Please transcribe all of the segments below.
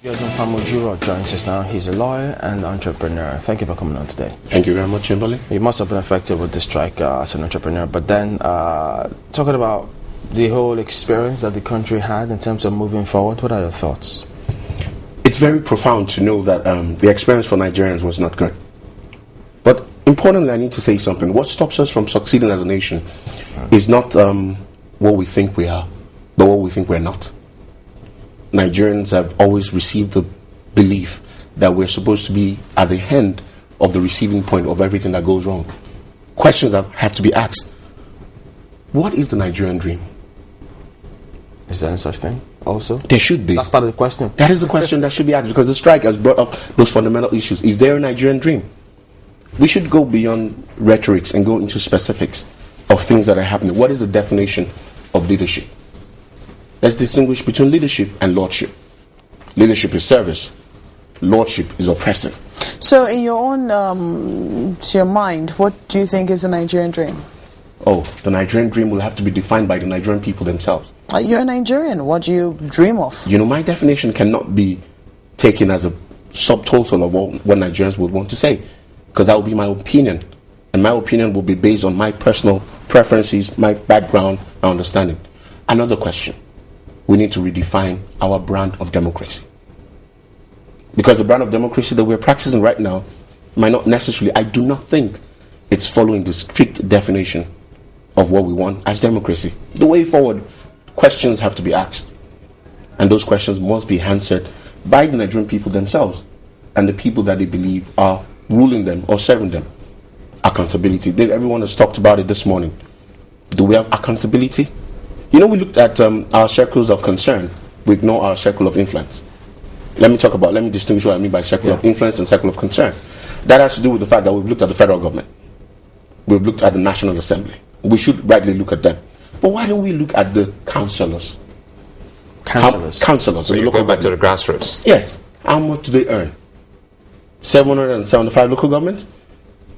Abiodun Famojuro joins us now. He's a lawyer and entrepreneur. Thank you for coming on today. Thank you very much, Chamberlain. You must have been affected with the strike as an entrepreneur, but then talking about the whole experience that the country had in terms of moving forward, what are your thoughts? It's very profound to know that the experience for Nigerians was not good. But importantly, I need to say something. What stops us from succeeding as a nation is not what we think we are, but what we think we're not. Nigerians have always received the belief that we're supposed to be at the end of the receiving point of everything that goes wrong. Questions have to be asked. What is the Nigerian dream? Is there any such thing also? There should be. That's part of the question. That is the question that should be asked, because the strike has brought up those fundamental issues. Is there a Nigerian dream? We should go beyond rhetorics and go into specifics of things that are happening. What is the definition of leadership? Let's distinguish between leadership and lordship. Leadership is service. Lordship is oppressive. So in your own, to your mind, what do you think is a Nigerian dream? Oh, the Nigerian dream will have to be defined by the Nigerian people themselves. You're a Nigerian. What do you dream of? You know, my definition cannot be taken as a subtotal of what Nigerians would want to say, because that will be my opinion. And my opinion will be based on my personal preferences, my background, my understanding. Another question. We need to redefine our brand of democracy. Because the brand of democracy that we're practicing right now might not necessarily, I do not think it's following the strict definition of what we want as democracy. The way forward, questions have to be asked. And those questions must be answered by the Nigerian people themselves and the people that they believe are ruling them or serving them. Accountability. Everyone has talked about it this morning. Do we have accountability? You know, we looked at our circles of concern. We ignore our circle of influence. Let me distinguish what I mean by circle of influence and circle of concern. That has to do with the fact that we've looked at the federal government. We've looked at the National Assembly. We should rightly look at them. But why don't we look at the councillors? Councillors. So you go back to the grassroots. Yes. How much do they earn? 775 local governments?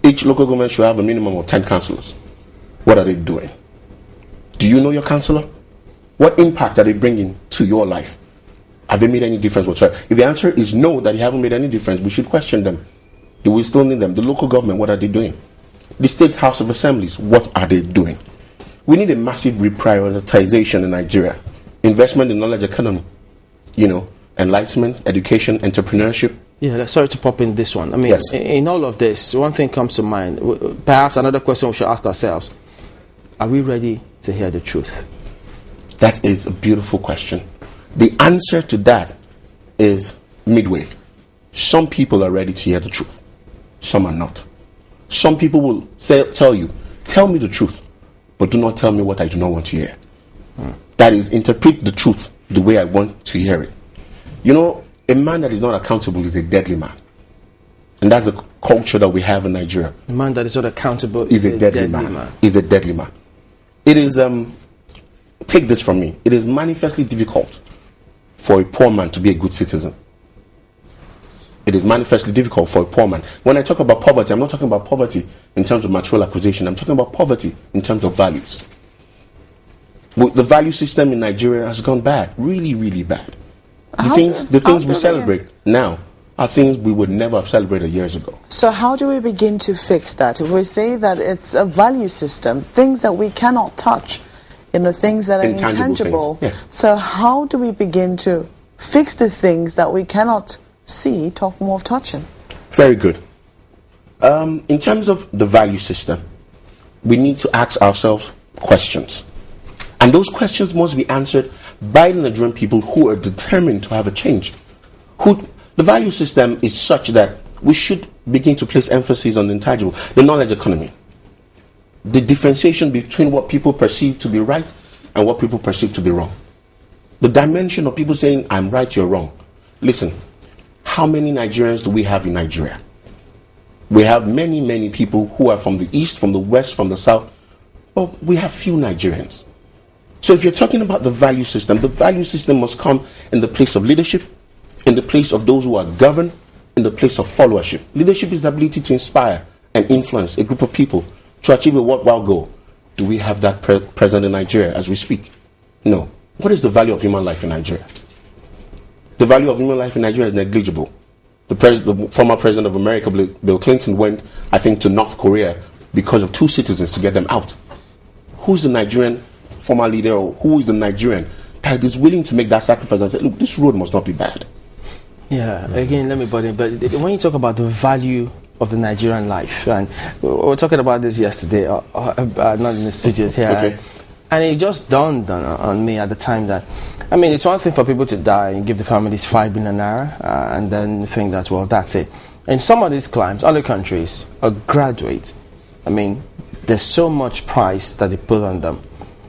Each local government should have a minimum of 10 councillors. What are they doing? Do you know your councillor? What impact are they bringing to your life? Have they made any difference whatsoever? If the answer is no, that they haven't made any difference, we should question them. Do we still need them? The local government, what are they doing? The State House of Assemblies, what are they doing? We need a massive reprioritization in Nigeria. Investment in knowledge economy. You know, enlightenment, education, entrepreneurship. Yeah, sorry to pop in this one. I mean, yes. In all of this, one thing comes to mind. Perhaps another question we should ask ourselves. Are we ready to hear the truth? That is a beautiful question. The answer to that is midway. Some people are ready to hear the truth. Some are not. Some people will tell you, tell me the truth, but do not tell me what I do not want to hear. That is, interpret the truth the way I want to hear it. You know, a man that is not accountable is a deadly man. And that's the culture that we have in Nigeria. A man that is not accountable is a deadly man. Is a deadly man. It is, take this from me, it is manifestly difficult for a poor man to be a good citizen. It is manifestly difficult for a poor man. When I talk about poverty, I'm not talking about poverty in terms of material acquisition. I'm talking about poverty in terms of values. The value system in Nigeria has gone bad, really, really bad. The things we celebrate now are things we would never have celebrated years ago. So how do we begin to fix that? If we say that it's a value system, things that we cannot touch, things that are intangible. Yes. So how do we begin to fix the things that we cannot see, talk more of touching? Very good. In terms of the value system, we need to ask ourselves questions. And those questions must be answered by the Nigerian people who are determined to have a change. The value system is such that we should begin to place emphasis on the intangible, the knowledge economy. The differentiation between what people perceive to be right and what people perceive to be wrong. The dimension of people saying, I'm right, you're wrong. Listen, how many Nigerians do we have in Nigeria? We have many, many people who are from the east, from the west, from the south. But we have few Nigerians. So if you're talking about the value system must come in the place of leadership, in the place of those who are governed, in the place of followership. Leadership is the ability to inspire and influence a group of people to achieve a worthwhile goal. Do we have that present in Nigeria as we speak? No. What is the value of human life in Nigeria? The value of human life in Nigeria is negligible. The former president of America, Bill Clinton, went, I think, to North Korea because of 2 citizens to get them out. Who's the Nigerian former leader, or who is the Nigerian that is willing to make that sacrifice and say, look, this road must not be bad? Yeah, again, let me put it, but when you talk about the value of the Nigerian life, and we were talking about this yesterday, not in the studios here, Okay. and it just dawned on me at the time that, I mean, it's one thing for people to die and give the families 5 billion naira, and then think that, well, that's it. In some of these climes, other countries, a graduate, I mean, there's so much price that they put on them.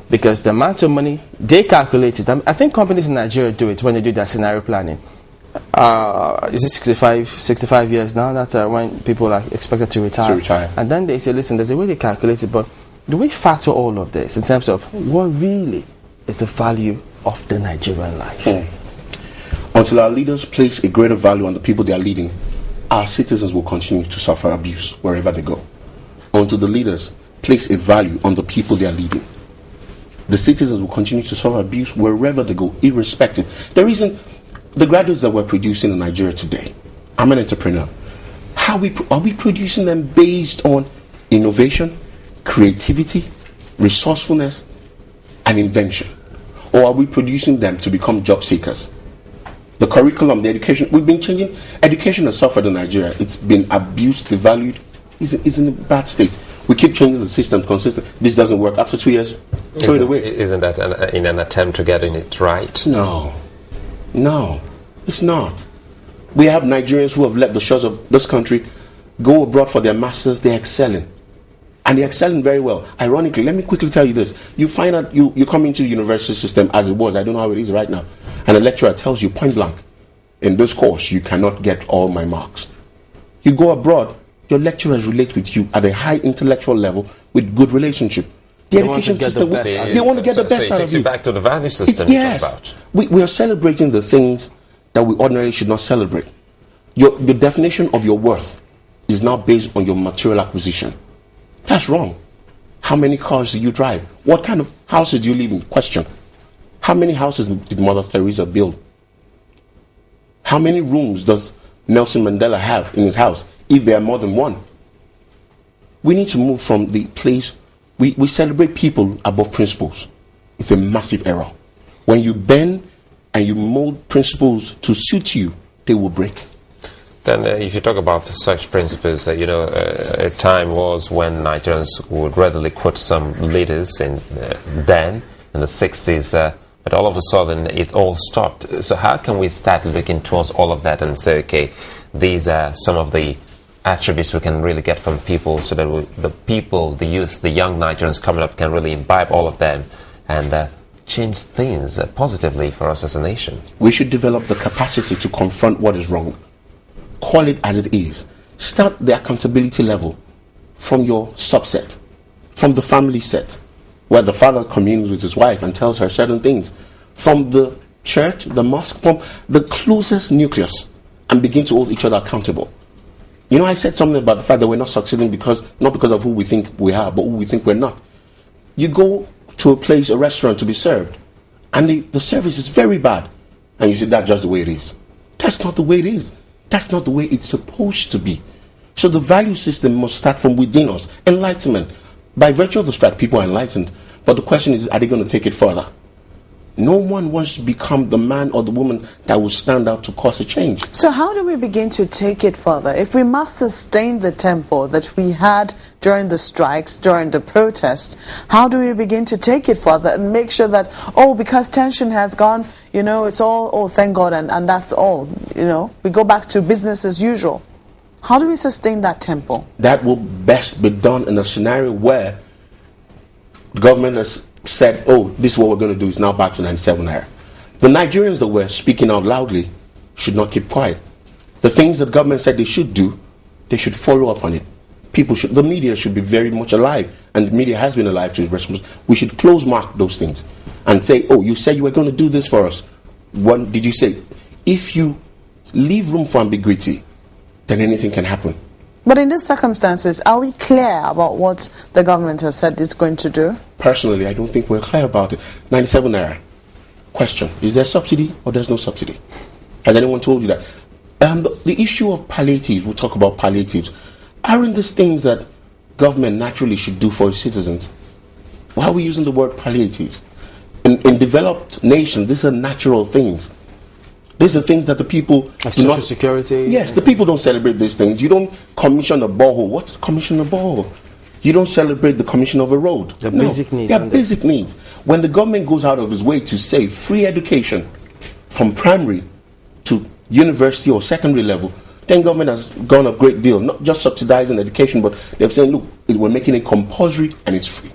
Because the amount of money, they calculate it. I think companies in Nigeria do it when they do their scenario planning. Is it 65 years now? That's when people are expected to retire. And then they say, listen, there's a way they calculate it, but do we factor all of this in terms of what really is the value of the Nigerian life? Until our leaders place a greater value on the people they are leading, our citizens will continue to suffer abuse wherever they go. Until the leaders place a value on the people they are leading, the citizens will continue to suffer abuse wherever they go, irrespective. The reason the graduates that we're producing in Nigeria today, I'm an entrepreneur. Are we producing them based on innovation, creativity, resourcefulness, and invention? Or are we producing them to become job seekers? The curriculum, the education, we've been changing. Education has suffered in Nigeria. It's been abused, devalued. It's in a bad state. We keep changing the system consistently. This doesn't work. After 2 years, throw it away. Isn't that in an attempt to getting it right? No, it's not. We have Nigerians who have left the shores of this country, go abroad for their masters. They're excelling, and they're excelling very well. Ironically, let me quickly tell you this: you find out you come into the university system as it was. I don't know how it is right now, and a lecturer tells you point blank, in this course you cannot get all my marks. You go abroad, your lecturers relate with you at a high intellectual level with good relationship. The education system, they want to get the best out of you. Back to the value system. Yes, we are celebrating the things that we ordinarily should not celebrate. The definition of your worth is now based on your material acquisition. That's wrong. How many cars do you drive? What kind of houses do you live in? Question. How many houses did Mother Teresa build? How many rooms does Nelson Mandela have in his house, if there are more than one? We need to move from the place we celebrate people above principles. It's a massive error. When you bend and you mold principles to suit you, they will break. Then if you talk about such principles, a time was when Nigerians would readily quote some leaders in the 60s, but all of a sudden it all stopped. So how can we start looking towards all of that and say, okay, these are some of the attributes we can really get from people, so that the people, the youth, the young Nigerians coming up can really imbibe all of them and change things positively for us as a nation? We should develop the capacity to confront what is wrong. Call it as it is. Start the accountability level from your subset, from the family set, where the father communes with his wife and tells her certain things, from the church, the mosque, from the closest nucleus, and begin to hold each other accountable. I said something about the fact that we're not succeeding not because of who we think we are, but who we think we're not. You go to a place, a restaurant, to be served, and the service is very bad, and you say that's just the way it is. That's not the way it is. That's not the way it's supposed to be. So the value system must start from within us. Enlightenment. By virtue of the strike, people are enlightened. But the question is, are they going to take it further? No one wants to become the man or the woman that will stand out to cause a change. So how do we begin to take it further? If we must sustain the tempo that we had during the strikes, during the protests, how do we begin to take it further and make sure that, because tension has gone, it's all, thank God, and that's all, we go back to business as usual. How do we sustain that tempo? That will best be done in a scenario where the government has said, this is what we're going to do, it's now back to 97 naira. The Nigerians that were speaking out loudly should not keep quiet. The things that government said they should do, they should follow up on it. The media should be very much alive, and the media has been alive to its responsibility. We should close mark those things and say, you said you were going to do this for us. What did you say? If you leave room for ambiguity, then anything can happen. But in these circumstances, are we clear about what the government has said it's going to do? Personally, I don't think we're clear about it. 97 naira. Question, is there subsidy or there's no subsidy? Has anyone told you that? The issue of palliatives, we'll talk about palliatives. Aren't these things that government naturally should do for its citizens? Why are we using the word palliatives? In developed nations, these are natural things. These are things that the people like social security. Yes, the people don't celebrate these things. You don't commission a borehole. What's commission a borehole? You don't celebrate the commission of a road. They're basic needs. They're basic needs. When the government goes out of its way to say free education from primary to university or secondary level, then government has gone a great deal. Not just subsidizing education, but they're saying, look, we're making it compulsory and it's free.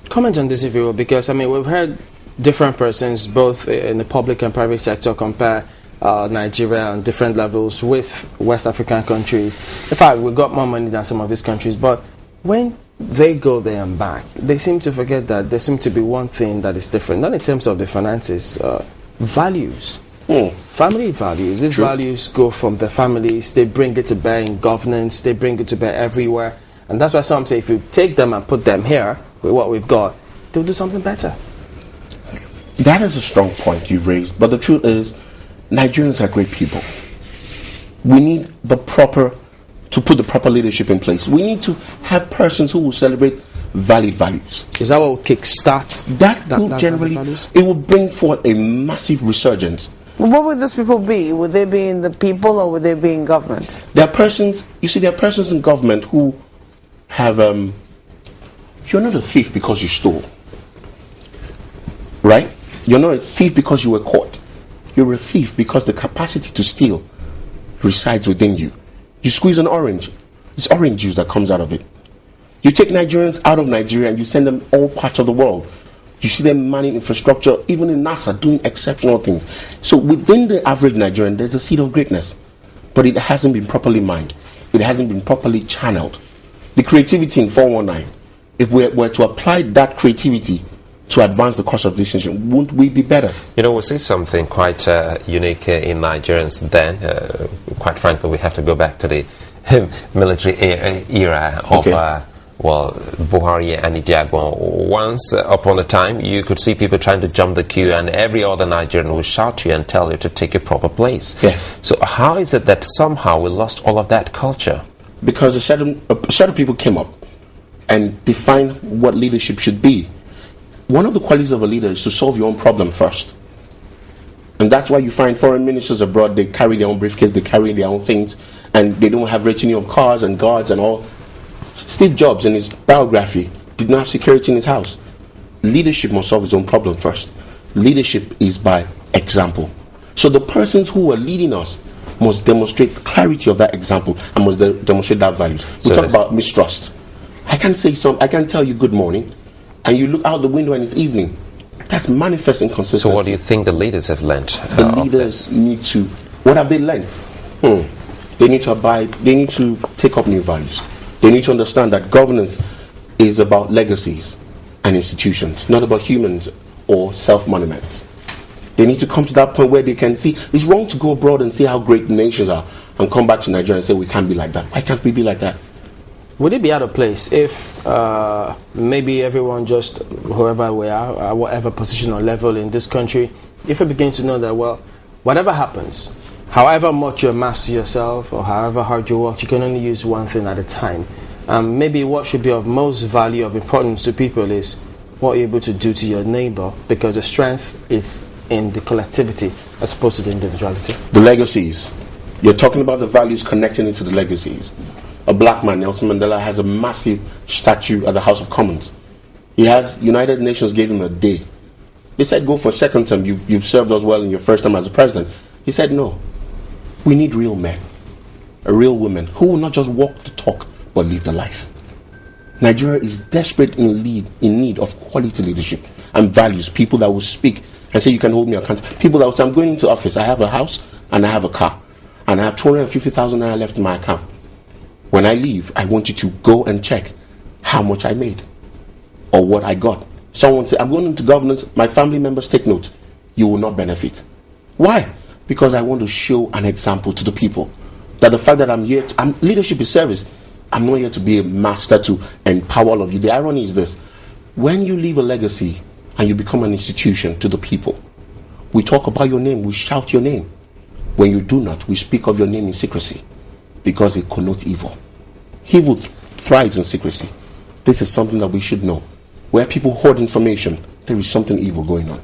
Comment on this if you will, because I mean we've heard different persons both in the public and private sector compare Nigeria on different levels with West African countries. In fact, we've got more money than some of these countries, but when they go there and back, they seem to forget that there seems to be one thing that is different, not in terms of the finances, values. Family values. These values go from the families, they bring it to bear in governance, they bring it to bear everywhere. And that's why some say if you take them and put them here with what we've got, they'll do something better. That is a strong point you've raised, but the truth is, Nigerians are great people. We need to put the proper leadership in place. We need to have persons who will celebrate valid values. Is that what will kickstart? That will generally, it will bring forth a massive resurgence. What would those people be? Would they be in the people or would they be in government? There are persons, you see, there are persons in government who have, you're not a thief because you stole. Right? You're not a thief because you were caught. You're a thief because the capacity to steal resides within you. You squeeze an orange, it's orange juice that comes out of it. You take Nigerians out of Nigeria and you send them all parts of the world. You see them manning infrastructure, even in NASA, doing exceptional things. So within the average Nigerian, there's a seed of greatness. But it hasn't been properly mined. It hasn't been properly channeled. The creativity in 419, if we were to apply that creativity to advance the cause of this nation, wouldn't we be better? You know, we see something quite unique in Nigerians then. Quite frankly, we have to go back to the military era of, Buhari and Idiagbon. Once upon a time, you could see people trying to jump the queue and every other Nigerian would shout to you and tell you to take your proper place. Yes. So how is it that somehow we lost all of that culture? Because a set of people came up and defined what leadership should be. One of the qualities of a leader is to solve your own problem first. And that's why you find foreign ministers abroad, they carry their own briefcase, they carry their own things, and they don't have retinue of cars and guards and all. Steve Jobs, in his biography, did not have security in his house. Leadership must solve its own problem first. Leadership is by example. So the persons who are leading us must demonstrate clarity of that example and must demonstrate that values. We talk about mistrust. I can tell you good morning, and you look out the window and it's evening. That's manifest inconsistency. So what do you think the leaders have learned? The leaders need to, what have they learned? They need to abide, they need to take up new values. They need to understand that governance is about legacies and institutions, not about humans or self-monuments. They need to come to that point where they can see, it's wrong to go abroad and see how great the nations are and come back to Nigeria and say we can't be like that. Why can't we be like that? Would it be out of place if maybe everyone, just whoever we are, whatever position or level in this country, if we begin to know that, well, whatever happens, however much you master yourself or however hard you work, you can only use one thing at a time. Maybe what should be of most value, of importance to people is what you're able to do to your neighbor, because the strength is in the collectivity as opposed to the individuality. The legacies. You're talking about the values connecting into the legacies. A black man, Nelson Mandela, has a massive statue at the House of Commons. He has, United Nations gave him a day. They said, go for a second term, you've served us well in your first term as a president. He said, no, we need real men, a real woman, who will not just walk the talk, but live the life. Nigeria is desperate in need of quality leadership and values, people that will speak and say, you can hold me accountable. People that will say, I'm going into office, I have a house and I have a car, and I have 250,000 naira left in my account. When I leave, I want you to go and check how much I made or what I got. Someone said, I'm going into governance, my family members take note. You will not benefit. Why? Because I want to show an example to the people that the fact that I'm here, leadership is service. I'm not here to be a master to empower all of you. The irony is this: when you leave a legacy and you become an institution to the people, we talk about your name, we shout your name. When you do not, we speak of your name in secrecy, because it connotes evil. Evil thrives in secrecy. This is something that we should know. Where people hoard information, there is something evil going on.